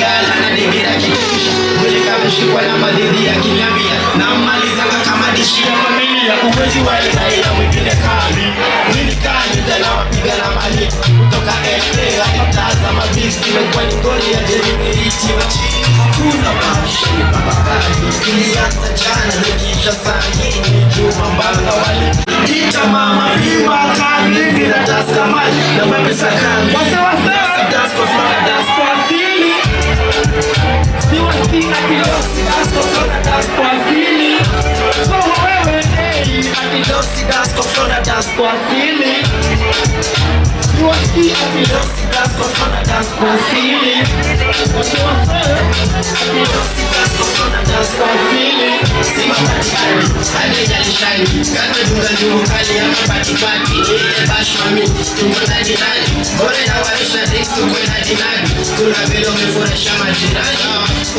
gala na digira kikisha mwili kama shikwa na madhidi ya kinyamia na malizanga kama dishi ya familia uwezi wa ila mwingine kali mwili kali jana wapiga na mali kutoka LA hata mabisi imekuwa ni goli ya Jeremiti hakuna mashi baba kali ilianza jana nikisha saa hii Juma Mbanga wali ita mama bima kali vila taska mali na mapesa kali dasko flora dasko afili siwa stina kilosi dasko flora dasko afili so wewe hey akilosi dasko flora dasko afili siwa stina kilosi dasko flora dasko afili akilosi dasko flora dasko afili sima patikani hadi shine kata dunga dungu kali ya mapatipati bash mami tumona dinani bore na warisha drinks tukwenda dinani kuna vile umefuresha majirani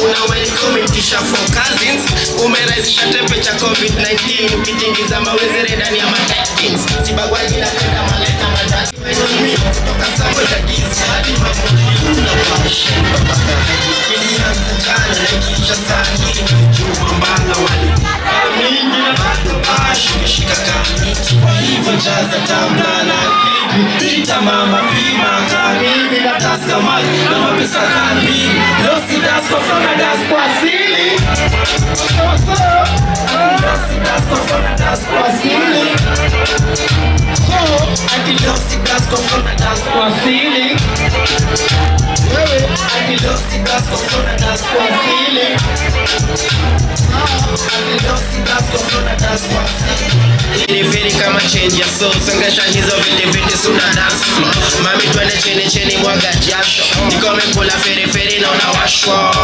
una welcome tisha for cousins umerahisisha temperature COVID-19 ukitingiza mawezere ndani ya matakings sibagwaji na kwenda maleta madasi mimi kutoka sambo ya gizi hadi mamoni una bashi babaka kilianza jana nikisha saa hii Juma Mbanga wali mingi na bado bashi kishika kamiti kwa hivyo jaza tamblana ita mama pima kamili na taska mali na mapesa kamili losi dasko flona dasko asili losi dasko flona dasko asili losi dasko flona dasko asili losi dasko flona dasko asili Vini kama change ya soul Sangasha hizo viti suna dance floor Mami twende chini mwaga jasho Nikome kula feri na unawashwa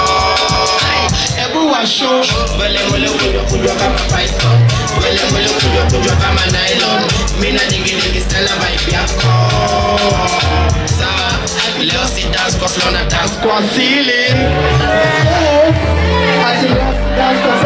Ebu washo Vele mwele kujwa kama python Vele mwele kujwa kama nylon Mina dingi stella vibe yako Sawa leo si dance kwa flow na dance kwa ceiling Ati leo si dance kwa